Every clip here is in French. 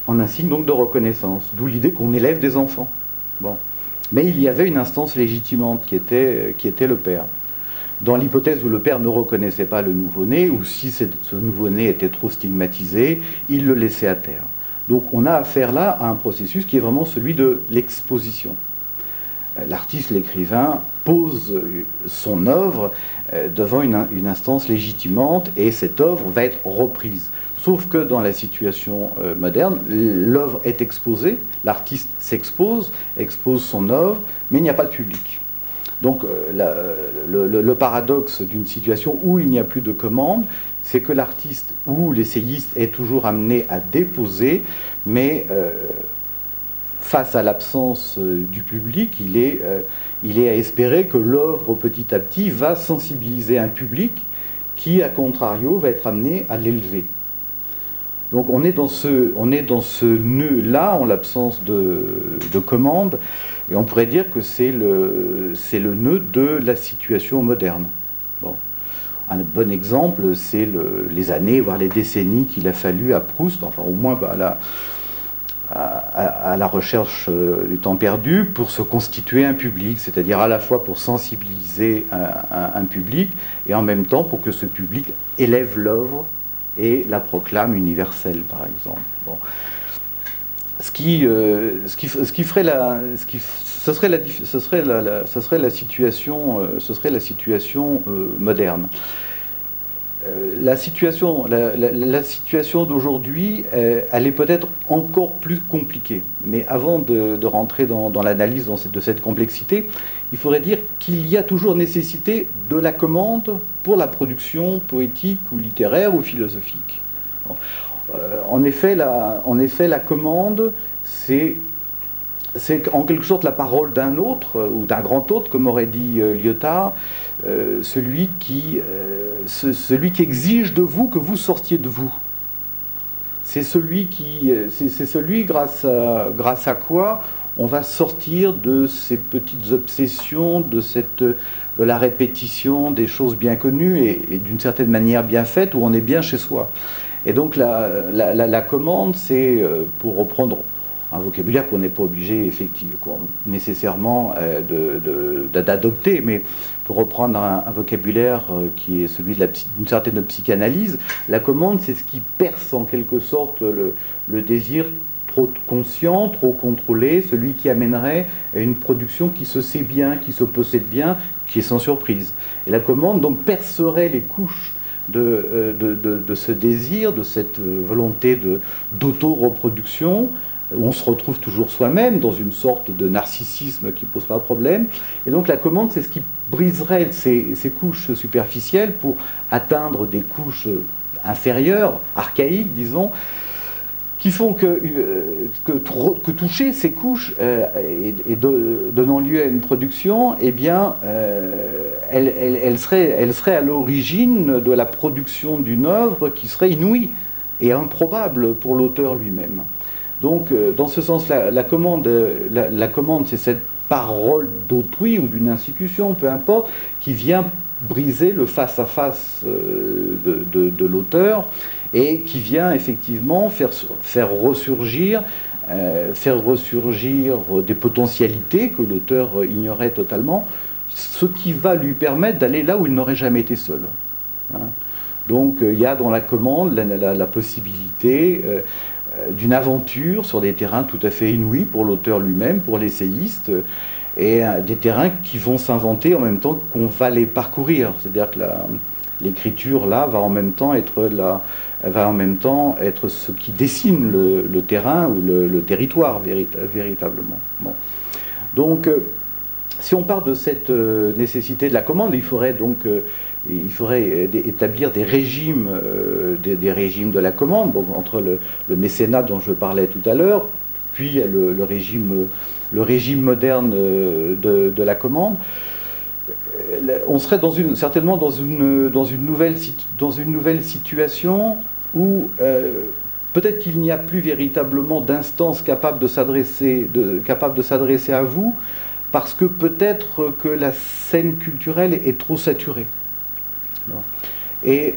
en un signe donc de reconnaissance, d'où l'idée qu'on élève des enfants. Bon. Mais il y avait une instance légitimante qui était le père. Dans l'hypothèse où le père ne reconnaissait pas le nouveau-né, ou si ce nouveau-né était trop stigmatisé, il le laissait à terre. Donc on a affaire là à un processus qui est vraiment celui de l'exposition. L'artiste, l'écrivain, pose son œuvre devant une instance légitimante et cette œuvre va être reprise. Sauf que dans la situation moderne, l'œuvre est exposée, l'artiste s'expose, expose son œuvre, mais il n'y a pas de public. Donc le paradoxe d'une situation où il n'y a plus de commande, c'est que l'artiste ou l'essayiste est toujours amené à déposer, mais face à l'absence du public, il est à espérer que l'œuvre petit à petit va sensibiliser un public qui, à contrario, va être amené à l'élever. Donc on est dans ce nœud-là, en l'absence de commande, et on pourrait dire que c'est le nœud de la situation moderne. Bon. Un bon exemple, c'est les années, voire les décennies qu'il a fallu à Proust, enfin au moins à la recherche du temps perdu, pour se constituer un public, c'est-à-dire à la fois pour sensibiliser un public, et en même temps pour que ce public élève l'œuvre et la proclame universelle, par exemple. Bon. Ce serait la situation moderne. La situation d'aujourd'hui, elle est peut-être encore plus compliquée. Mais avant de rentrer dans l'analyse de cette complexité, il faudrait dire qu'il y a toujours nécessité de la commande pour la production poétique ou littéraire ou philosophique. Bon. En effet, la commande, c'est en quelque sorte la parole d'un autre, ou d'un grand autre, comme aurait dit Lyotard, celui qui exige de vous que vous sortiez de vous. C'est celui grâce à quoi on va sortir de ces petites obsessions, de la répétition des choses bien connues et d'une certaine manière bien faites, où on est bien chez soi. Et donc la commande, c'est, pour reprendre un vocabulaire qu'on n'est pas obligé effectivement, nécessairement d'adopter, mais pour reprendre un vocabulaire qui est celui d'une certaine psychanalyse, la commande, c'est ce qui perce en quelque sorte le désir trop conscient, trop contrôlé, celui qui amènerait à une production qui se sait bien, qui se possède bien, qui est sans surprise. Et la commande, donc, percerait les couches de ce désir, de cette volonté d'auto-reproduction, où on se retrouve toujours soi-même dans une sorte de narcissisme qui ne pose pas de problème. Et donc la commande, c'est ce qui briserait ces couches superficielles pour atteindre des couches inférieures, archaïques, disons, qui font que toucher ces couches et donnant lieu à une production, eh bien, elle serait à l'origine de la production d'une œuvre qui serait inouïe et improbable pour l'auteur lui-même. Donc, dans ce sens-là, la commande, c'est cette parole d'autrui ou d'une institution, peu importe, qui vient briser le face-à-face de l'auteur et qui vient effectivement faire ressurgir des potentialités que l'auteur ignorait totalement, ce qui va lui permettre d'aller là où il n'aurait jamais été seul. Hein. Donc, il y a dans la commande la possibilité d'une aventure sur des terrains tout à fait inouïs pour l'auteur lui-même, pour l'essayiste, et des terrains qui vont s'inventer en même temps qu'on va les parcourir. C'est-à-dire que l'écriture, là, va en même temps être ce qui dessine le terrain ou le territoire véritablement. Bon. Donc, si on part de cette nécessité de la commande, il faudrait établir des régimes de la commande, bon, entre le mécénat dont je parlais tout à l'heure, puis le régime moderne de la commande. On serait certainement dans une nouvelle situation où peut-être qu'il n'y a plus véritablement d'instance capable de s'adresser à vous, parce que peut-être que la scène culturelle est trop saturée. Et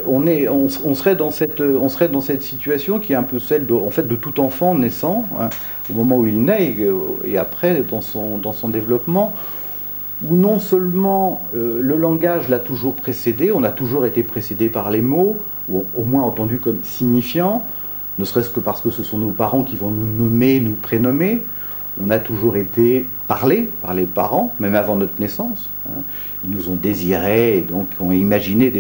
on serait dans cette situation qui est un peu celle en fait, de tout enfant naissant, hein, au moment où il naît et après dans son développement, où non seulement le langage l'a toujours précédé, on a toujours été précédé par les mots, ou au moins entendu comme signifiant, ne serait-ce que parce que ce sont nos parents qui vont nous nommer, nous prénommer. On a toujours été parlé par les parents, même avant notre naissance. Hein. Ils nous ont désirés et donc ont imaginé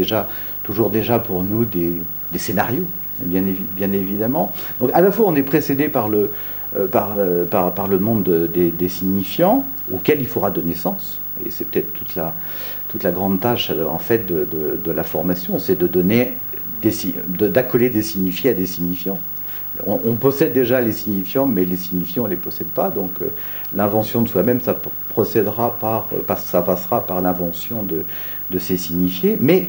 toujours déjà pour nous des scénarios, bien évidemment. Donc à la fois on est précédé par le monde des signifiants, auquel il faudra donner sens. Et c'est peut-être toute la grande tâche en fait de la formation, c'est d'accoler des signifiés à des signifiants. On possède déjà les signifiants, mais les signifiants on ne les possède pas. Donc l'invention de soi-même, ça passera par l'invention de ces signifiés. Mais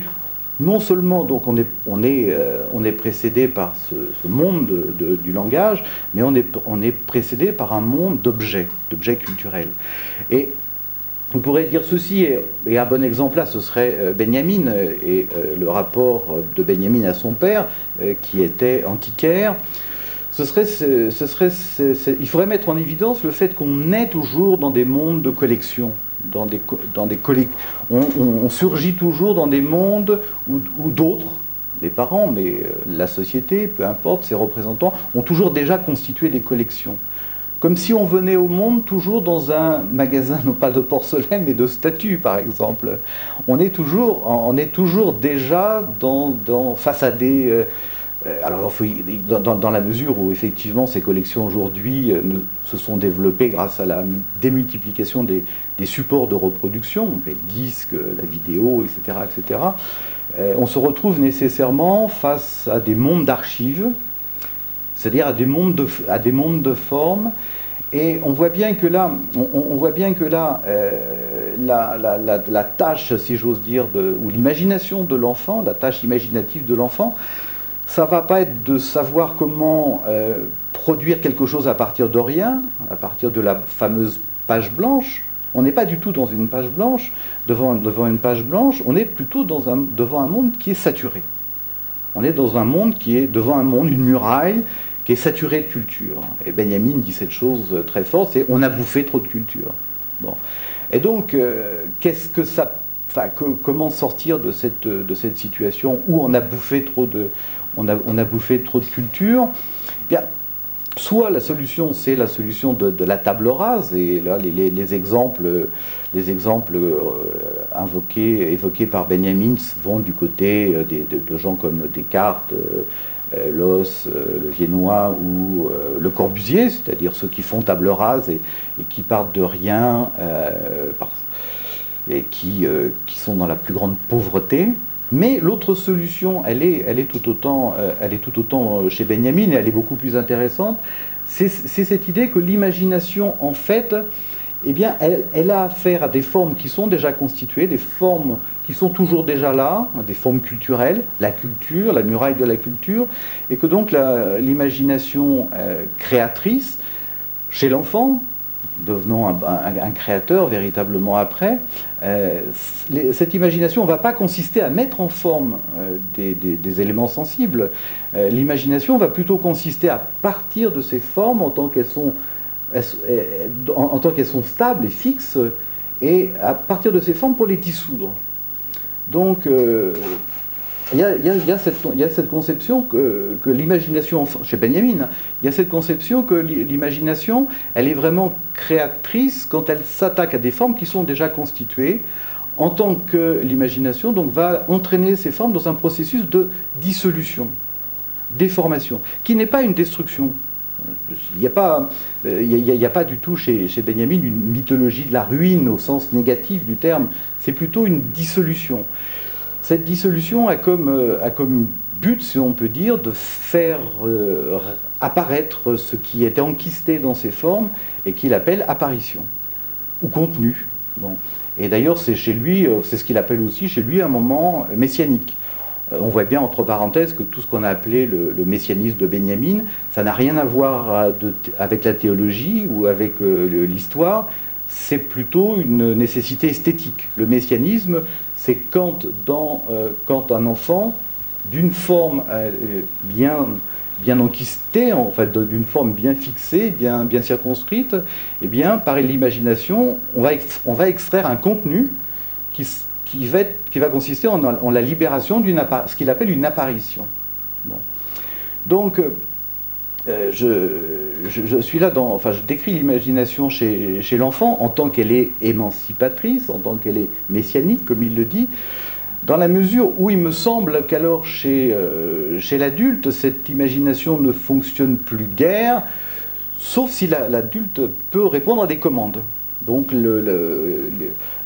non seulement donc on est précédé par ce monde du langage, mais on est précédé par un monde d'objets culturels. Et on pourrait dire ceci, et un bon exemple là, ce serait Benjamin, et le rapport de Benjamin à son père, qui était antiquaire. Il faudrait mettre en évidence le fait qu'on est toujours dans des mondes de collection. On surgit toujours dans des mondes où d'autres, les parents, mais la société, peu importe, ses représentants, ont toujours déjà constitué des collections. Comme si on venait au monde toujours dans un magasin, non pas de porcelaine, mais de statues, par exemple. On est toujours déjà face à des... alors, dans la mesure où, effectivement, ces collections, aujourd'hui, se sont développées grâce à la démultiplication des supports de reproduction, les disques, la vidéo, etc., etc., on se retrouve nécessairement face à des mondes d'archives, c'est-à-dire à des mondes de formes, et on voit bien que là, la tâche, si j'ose dire, ou l'imagination de l'enfant, la tâche imaginative de l'enfant, ça ne va pas être de savoir comment produire quelque chose à partir de rien, à partir de la fameuse page blanche. On n'est pas du tout dans une page blanche, devant une page blanche, on est plutôt devant un monde qui est saturé. On est dans un monde devant un monde, une muraille, qui est saturée de culture. Et Benjamin dit cette chose très forte, c'est « on a bouffé trop de culture ». Bon. Et donc, comment sortir de cette situation où on a bouffé trop de culture? Bien, soit la solution, c'est la solution de la table rase, et là, les exemples évoqués par Benjamin vont du côté de gens comme Descartes, Loos, le Viennois ou Le Corbusier, c'est-à-dire ceux qui font table rase et qui partent de rien et qui sont dans la plus grande pauvreté. Mais l'autre solution, elle est tout autant chez Benjamin, et elle est beaucoup plus intéressante. C'est cette idée que l'imagination, en fait, eh bien, elle a affaire à des formes qui sont déjà constituées, des formes qui sont toujours déjà là, des formes culturelles, la culture, la muraille de la culture, et que donc l'imagination créatrice, chez l'enfant, devenant un créateur véritablement après, cette imagination ne va pas consister à mettre en forme des éléments sensibles. L'imagination va plutôt consister à partir de ces formes en tant qu'elles sont stables et fixes, et à partir de ces formes pour les dissoudre. Donc, il y a cette conception que l'imagination, chez Benjamin, il y a cette conception que l'imagination, elle est vraiment créatrice quand elle s'attaque à des formes qui sont déjà constituées, en tant que l'imagination donc va entraîner ces formes dans un processus de dissolution, déformation, qui n'est pas une destruction. Il n'y a pas du tout chez Benjamin une mythologie de la ruine au sens négatif du terme, c'est plutôt une dissolution. Cette dissolution a comme but, si on peut dire, de faire apparaître ce qui était enquisté dans ces formes et qu'il appelle apparition ou contenu. Bon. Et d'ailleurs, c'est ce qu'il appelle aussi chez lui un moment messianique. On voit bien, entre parenthèses, que tout ce qu'on a appelé le messianisme de Benjamin, ça n'a rien à voir avec la théologie ou avec l'histoire. c'est plutôt une nécessité esthétique. Le messianisme, c'est quand un enfant, d'une forme bien enquistée, en fait, d'une forme bien fixée, bien circonscrite, eh bien, par l'imagination, on va extraire un contenu qui va consister en la libération ce qu'il appelle une apparition. Bon. Donc, je suis là je décris l'imagination chez l'enfant en tant qu'elle est émancipatrice, en tant qu'elle est messianique, comme il le dit, dans la mesure où il me semble qu'alors chez l'adulte, cette imagination ne fonctionne plus guère, sauf si l'adulte peut répondre à des commandes. Donc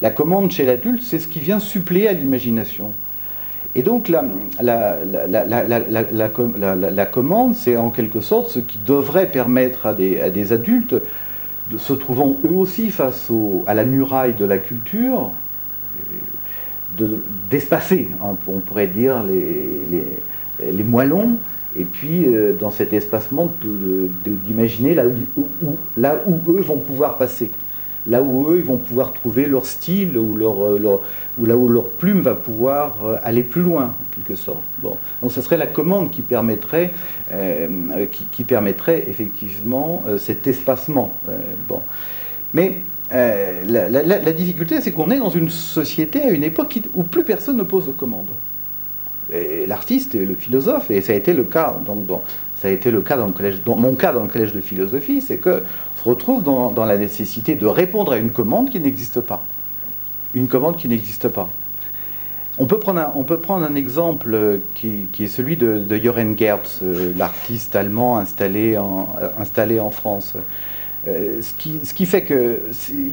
la commande chez l'adulte, c'est ce qui vient suppléer à l'imagination. Et donc la commande, c'est en quelque sorte ce qui devrait permettre à des adultes, se trouvant eux aussi face à la muraille de la culture, d'espacer, on pourrait dire, les moellons, et puis dans cet espacement d'imaginer là où eux vont pouvoir passer, là où eux ils vont pouvoir trouver leur style, ou là où leur plume va pouvoir aller plus loin, en quelque sorte. Bon. Donc ce serait la commande qui permettrait effectivement cet espacement. Bon. Mais la difficulté, c'est qu'on est dans une société, à une époque où plus personne ne pose de commande. L'artiste et le philosophe, et ça a été le cas, ça a été le cas dans mon cas dans le collège de philosophie, c'est qu'on se retrouve dans la nécessité de répondre à une commande qui n'existe pas. Une commande qui n'existe pas. On peut prendre un exemple qui est celui de Johann Gertz, l'artiste allemand installé en France. Ce qui fait que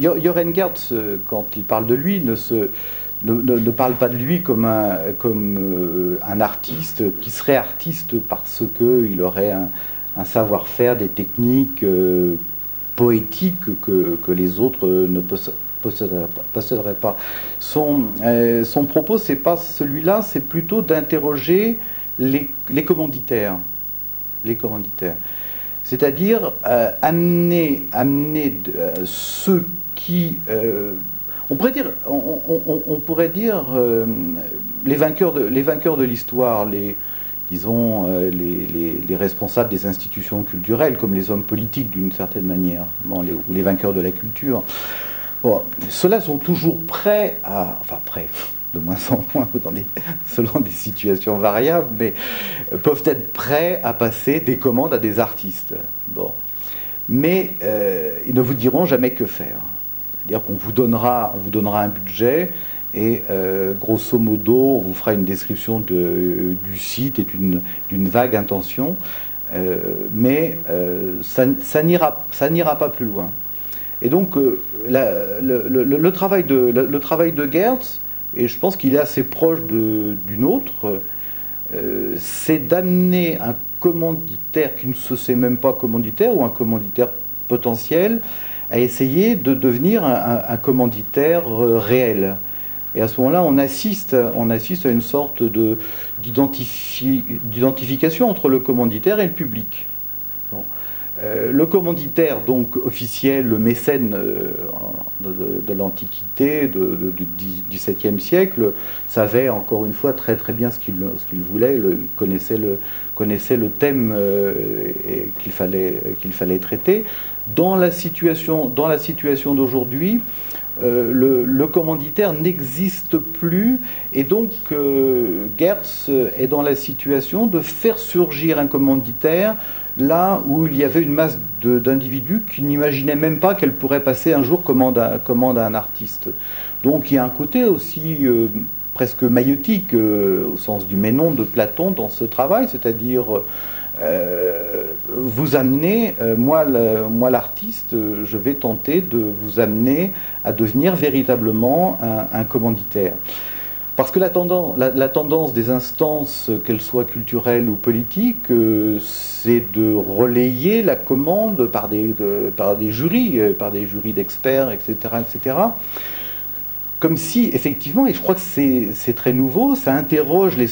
Johann Gertz, quand il parle de lui, ne parle pas de lui comme un artiste qui serait artiste parce qu'il aurait un savoir-faire, des techniques poétiques que les autres ne posséderaient pas. Son propos, c'est pas celui-là, c'est plutôt d'interroger les commanditaires. Les commanditaires. C'est-à-dire amener ceux qui... on pourrait dire les vainqueurs de l'histoire, disons, les responsables des institutions culturelles, comme les hommes politiques d'une certaine manière, ou les vainqueurs de la culture. Bon, ceux-là sont toujours prêts prêts, de moins en moins, selon des situations variables, mais peuvent être prêts à passer des commandes à des artistes. Bon. Mais ils ne vous diront jamais que faire. C'est-à-dire qu'on vous donnera un budget et grosso modo, on vous fera une description du site et d'une vague intention, mais ça n'ira pas plus loin. Et donc, le travail de Gertz, et je pense qu'il est assez proche d'une autre, c'est d'amener un commanditaire qui ne se sait même pas commanditaire, ou un commanditaire potentiel, à essayer de devenir un commanditaire réel. Et à ce moment-là, on assiste à une sorte d'identification entre le commanditaire et le public. Bon. Le commanditaire, donc officiel, le mécène de l'Antiquité, du XVIIe siècle, savait encore une fois très très bien ce qu'il voulait, connaissait le thème qu'il fallait traiter. Dans la situation d'aujourd'hui, le commanditaire n'existe plus, et donc Gertz est dans la situation de faire surgir un commanditaire là où il y avait une masse d'individus qui n'imaginaient même pas qu'elle pourrait passer un jour commande à un artiste. Donc il y a un côté aussi presque maïeutique, au sens du Ménon de Platon, dans ce travail, c'est-à-dire vous amener, moi l'artiste, je vais tenter de vous amener à devenir véritablement un commanditaire. Parce que la tendance des instances, qu'elles soient culturelles ou politiques, c'est de relayer la commande par des jurys d'experts, etc., etc. Comme si, effectivement, et je crois que c'est très nouveau, ça interroge les